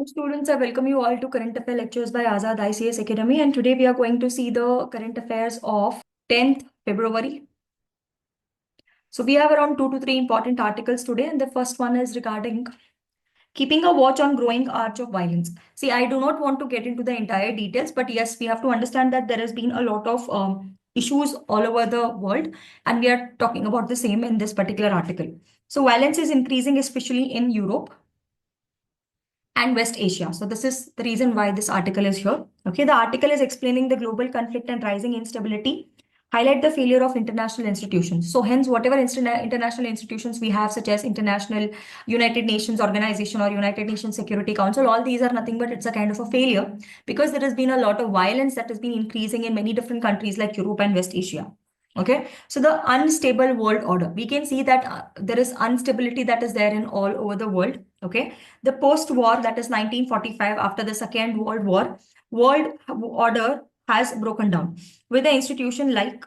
Students, I welcome you all to Current Affair Lectures by Azad ICS Academy, and today we are going to see the current affairs of 10th February. So we have around 2 to 3 important articles today, and the first one is regarding keeping a watch on growing arch of violence. See, I do not want to get into the entire details, but yes, we have to understand that there has been a lot of issues all over the world, and we are talking about the same in this particular article. So violence is increasing, especially in Europe and West Asia. So this is the reason why this article is here. Okay, the article is explaining the global conflict and rising instability, highlight the failure of international institutions. So hence, whatever international institutions we have, such as International United Nations Organization or United Nations Security Council, all these are nothing but it's a kind of a failure because there has been a lot of violence that has been increasing in many different countries like Europe and West Asia. Okay, so the unstable world order, we can see that there is instability that is there in all over the world. Okay, the post-war, that is 1945, after the Second World War, world order has broken down with the institution like,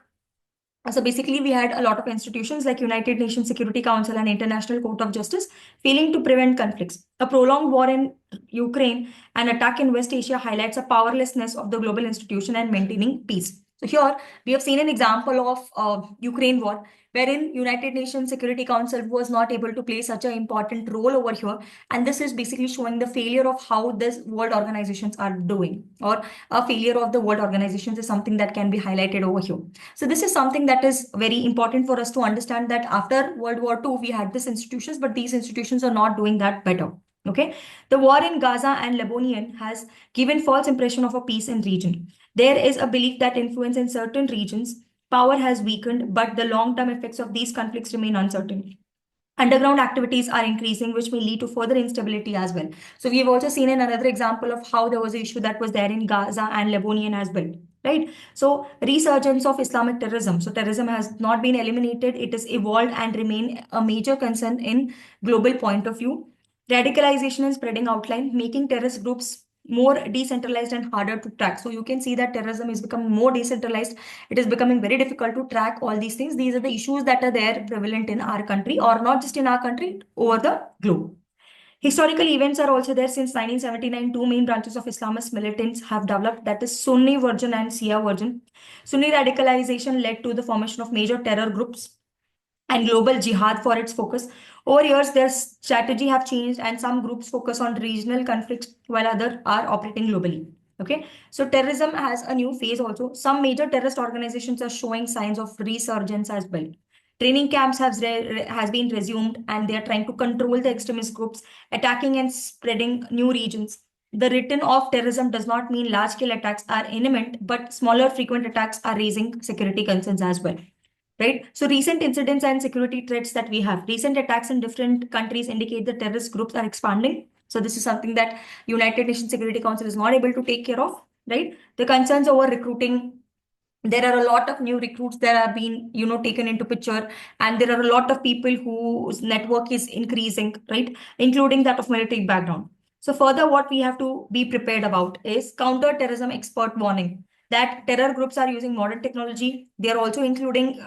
so basically we had a lot of institutions like United Nations Security Council and International Court of Justice failing to prevent conflicts. A prolonged war in Ukraine and attack in West Asia highlights a powerlessness of the global institution and maintaining peace. So here we have seen an example of Ukraine war, wherein United Nations Security Council was not able to play such an important role over here, and this is basically showing the failure of how this world organizations are doing, or a failure of the world organizations is something that can be highlighted over here. So this is something that is very important for us to understand, that after World War II we had these institutions, but these institutions are not doing that better. Okay, the war in Gaza and Lebanon has given false impression of a peace in region. There is a belief that influence in certain regions, power has weakened, but the long-term effects of these conflicts remain uncertain. Underground activities are increasing, which may lead to further instability as well. So we've also seen in another example of how there was an issue that was there in Gaza and Lebanon as well. Right. So resurgence of Islamic terrorism. So terrorism has not been eliminated. It has evolved and remain a major concern in global point of view. Radicalization and spreading outline, making terrorist groups more decentralized and harder to track. So you can see that terrorism is becoming more decentralized. It is becoming very difficult to track all these things. These are the issues that are there prevalent in our country, or not just in our country, over the globe. Historical events are also there. Since 1979, two main branches of Islamist militants have developed, that is Sunni version and Shia version. Sunni radicalization led to the formation of major terror groups and global jihad for its focus. Over years, their strategy have changed, and some groups focus on regional conflicts while others are operating globally. Okay, so terrorism has a new phase also. Some major terrorist organizations are showing signs of resurgence as well. Training camps has been resumed, and they are trying to control the extremist groups, attacking and spreading new regions. The return of terrorism does not mean large-scale attacks are imminent, but smaller frequent attacks are raising security concerns as well. Right? So recent incidents and security threats that we have, recent attacks in different countries indicate that terrorist groups are expanding. So this is something that United Nations Security Council is not able to take care of, right? The concerns over recruiting, there are a lot of new recruits that are being taken into picture, and there are a lot of people whose network is increasing, right, including that of military background. So further, what we have to be prepared about is counter-terrorism expert warning that terror groups are using modern technology. They are also including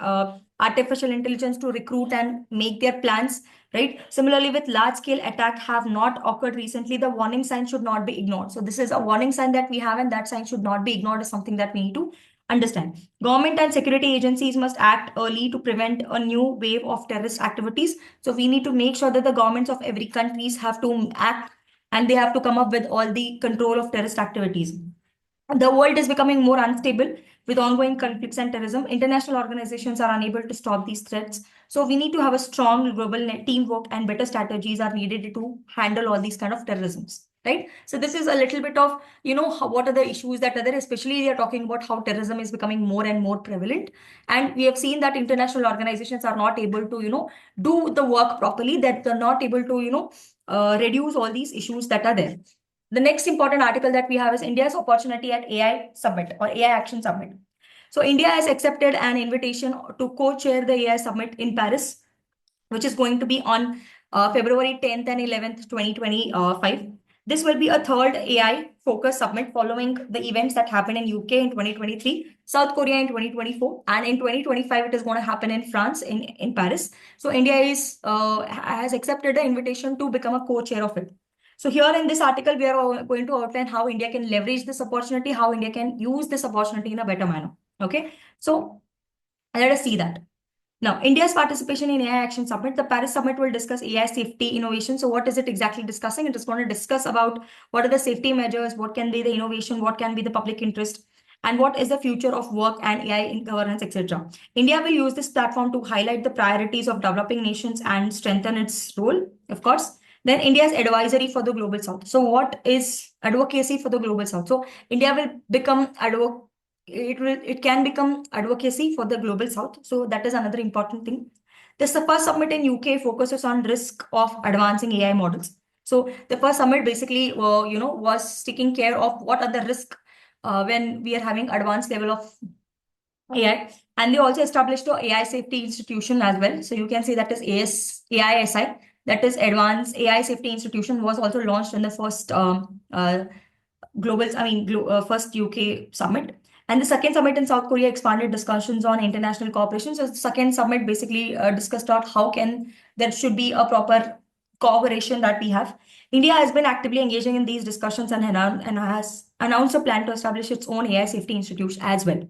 artificial intelligence to recruit and make their plans, right? Similarly, with large-scale attack have not occurred recently, the warning sign should not be ignored. So this is a warning sign that we have, and that sign should not be ignored, is something that we need to understand. Government and security agencies must act early to prevent a new wave of terrorist activities. So we need to make sure that the governments of every countries have to act, and they have to come up with all the control of terrorist activities. The world is becoming more unstable with ongoing conflicts and terrorism. International organizations are unable to stop these threats. So we need to have a strong global teamwork, and better strategies are needed to handle all these kind of terrorisms. Right. So this is a little bit of, what are the issues that are there, especially we are talking about how terrorism is becoming more and more prevalent. And we have seen that international organizations are not able to, do the work properly, that they're not able to, reduce all these issues that are there. The next important article that we have is India's opportunity at AI Summit or AI Action Summit. So India has accepted an invitation to co-chair the AI Summit in Paris, which is going to be on February 10th and 11th, 2025. This will be a third AI focus summit following the events that happened in UK in 2023, South Korea in 2024, and in 2025 it is going to happen in France in Paris. So India has accepted the invitation to become a co-chair of it. So here in this article, we are going to outline how India can leverage this opportunity, how India can use this opportunity in a better manner. Okay, so let us see that. Now, India's participation in AI Action Summit, the Paris Summit will discuss AI safety innovation. So what is it exactly discussing? It is going to discuss about what are the safety measures, what can be the innovation, what can be the public interest, and what is the future of work and AI in governance, etc. India will use this platform to highlight the priorities of developing nations and strengthen its role, of course. Then India's advisory for the global south. So what is advocacy for the global south? So India will become it can become advocacy for the global south. So that is another important thing. This the first summit in UK focuses on risk of advancing AI models. So the first summit basically was taking care of what are the risks when we are having advanced level of AI. And they also established a AI safety institution as well. So you can see that is AISI, that is Advanced AI Safety Institution, was also launched in the first first UK summit. And the second summit in South Korea expanded discussions on international cooperation. So the second summit basically discussed out how can there should be a proper cooperation that we have. India has been actively engaging in these discussions and has announced a plan to establish its own AI safety institute as well.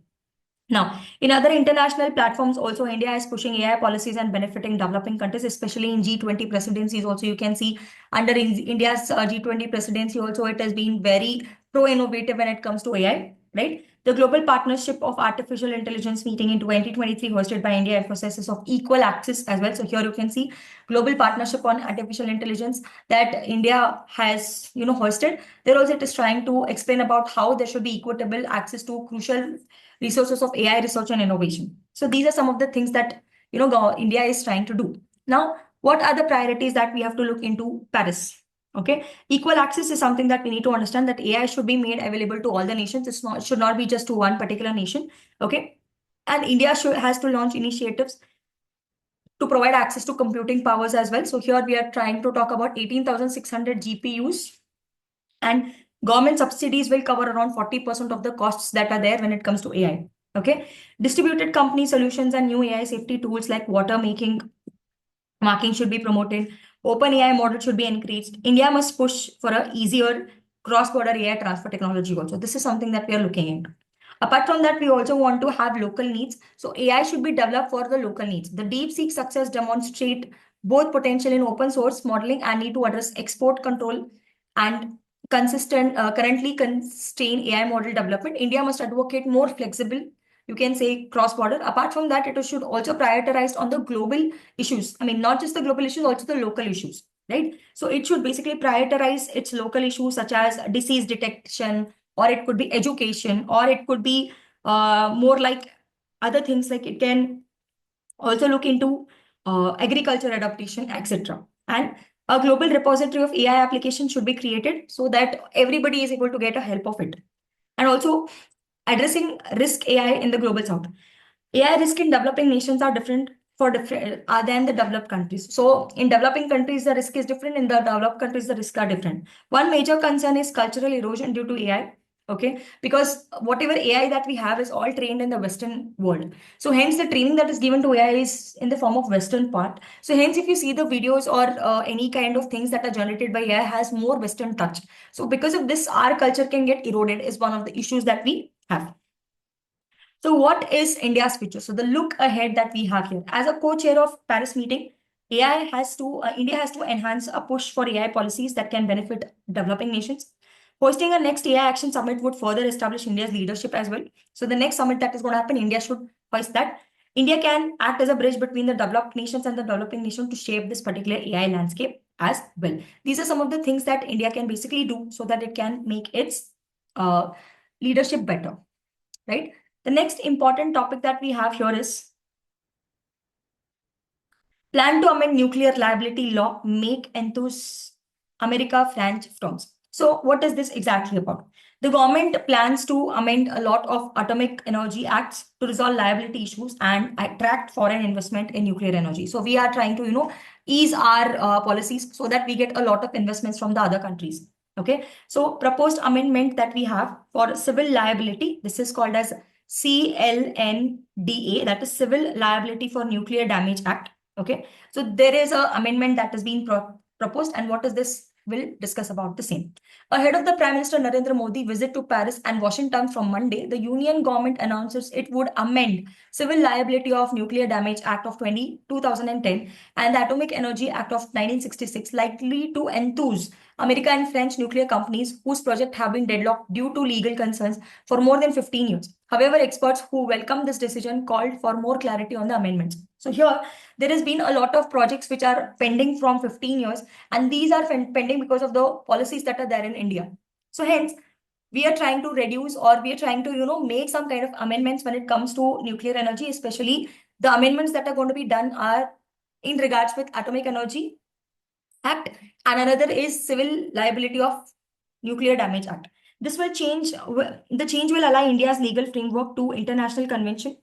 Now, in other international platforms, also India is pushing AI policies and benefiting developing countries, especially in G20 presidencies. Also, you can see under India's G20 presidency, also it has been very pro-innovative when it comes to AI, right? The Global Partnership of Artificial Intelligence meeting in 2023 hosted by India emphasizes of equal access as well. So here you can see Global Partnership on Artificial Intelligence that India has, hosted. There also it is trying to explain about how there should be equitable access to crucial resources of AI research and innovation. So these are some of the things that India is trying to do. Now, what are the priorities that we have to look into Paris? Okay, equal access is something that we need to understand that AI should be made available to all the nations. It should not be just to one particular nation. Okay, and India has to launch initiatives to provide access to computing powers as well. So here we are trying to talk about 18,600 GPUs, and government subsidies will cover around 40% of the costs that are there when it comes to AI. Okay, distributed company solutions and new AI safety tools like water marking should be promoted. Open AI model should be increased. India must push for a easier cross-border AI transfer technology also. This is something that we are looking into. Apart from that, we also want to have local needs. So AI should be developed for the local needs. The DeepSeek success demonstrate both potential in open source modeling and need to address export control and currently constrain AI model development. India must advocate more flexible, you can say cross-border. Apart from that, it should also prioritize on the global issues. I mean, not just the global issues, also the local issues, right? So it should basically prioritize its local issues such as disease detection, or it could be education, or it could be more like other things, like it can also look into agriculture adaptation, etc. And a global repository of AI application should be created so that everybody is able to get a help of it. And also addressing risk AI in the global south. AI risk in developing nations are different for different than the developed countries. So in developing countries, the risk is different. In the developed countries, the risks are different. One major concern is cultural erosion due to AI. Okay, because whatever AI that we have is all trained in the Western world. So hence the training that is given to AI is in the form of Western part. So hence if you see the videos or any kind of things that are generated by AI has more Western touch. So because of this, our culture can get eroded is one of the issues that we have. So what is India's future? So the look ahead that we have here. As a co-chair of Paris meeting, India has to enhance a push for AI policies that can benefit developing nations. Hosting a next AI Action Summit would further establish India's leadership as well. So the next summit that is going to happen, India should hoist that. India can act as a bridge between the developed nations and the developing nation to shape this particular AI landscape as well. These are some of the things that India can basically do so that it can make its leadership better, right? The next important topic that we have here is plan to amend nuclear liability law, make enthuse America French firms. So what is this exactly about? The government plans to amend a lot of atomic energy acts to resolve liability issues and attract foreign investment in nuclear energy. So we are trying to, ease our policies so that we get a lot of investments from the other countries. Okay. So proposed amendment that we have for civil liability, this is called as CLNDA, that is Civil Liability for Nuclear Damage Act. Okay, so there is an amendment that has been proposed, and what is this will discuss about the same. Ahead of the Prime Minister Narendra Modi visit to Paris and Washington from Monday, the Union government announces it would amend Civil Liability of Nuclear Damage Act of 2010 and the Atomic Energy Act of 1966, likely to enthuse American and French nuclear companies whose projects have been deadlocked due to legal concerns for more than 15 years. However, experts who welcomed this decision called for more clarity on the amendments. So here, there has been a lot of projects which are pending from 15 years, and these are pending because of the policies that are there in India. So hence, we are trying to reduce, or we are trying to make some kind of amendments when it comes to nuclear energy. Especially the amendments that are going to be done are in regards with Atomic Energy Act, and another is Civil Liability of Nuclear Damage Act. This will change, the change will allow India's legal framework to international convention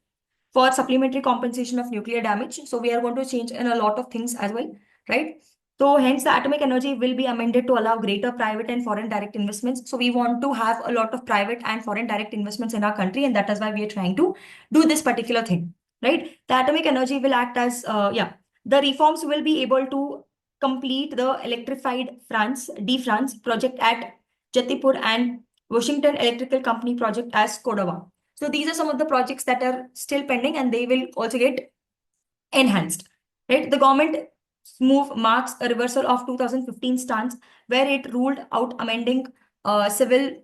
for supplementary compensation of nuclear damage. So we are going to change in a lot of things as well, right? So hence the atomic energy will be amended to allow greater private and foreign direct investments. So we want to have a lot of private and foreign direct investments in our country, and that is why we are trying to do this particular thing, right? The atomic energy will act as, the reforms will be able to complete the electrified France project at Jatipur and Washington Electrical Company project as Cordova. So these are some of the projects that are still pending, and they will also get enhanced, right? The government move marks a reversal of 2015 stance where it ruled out amending Civil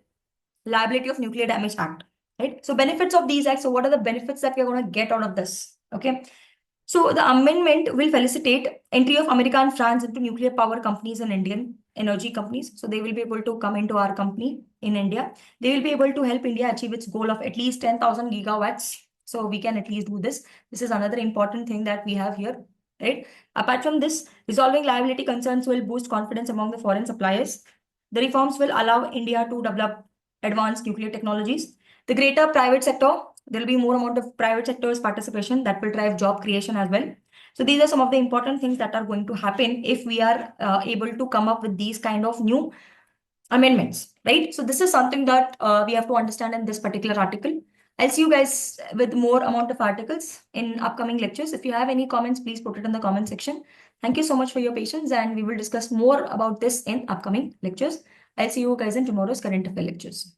Liability of Nuclear Damage Act, right? So benefits of these acts. So what are the benefits that we are going to get out of this? Okay. So the amendment will facilitate entry of America and France into nuclear power companies and Indian energy companies. So they will be able to come into our company in India. They will be able to help India achieve its goal of at least 10,000 gigawatts. So we can at least do this. This is another important thing that we have here, right? Apart from this, resolving liability concerns will boost confidence among the foreign suppliers. The reforms will allow India to develop advanced nuclear technologies. The greater private sector, there will be more amount of private sector's participation that will drive job creation as well. So these are some of the important things that are going to happen if we are able to come up with these kind of new amendments, right? So this is something that we have to understand in this particular article. I'll see you guys with more amount of articles in upcoming lectures. If you have any comments, please put it in the comment section. Thank you so much for your patience, and we will discuss more about this in upcoming lectures. I'll see you guys in tomorrow's current affair lectures.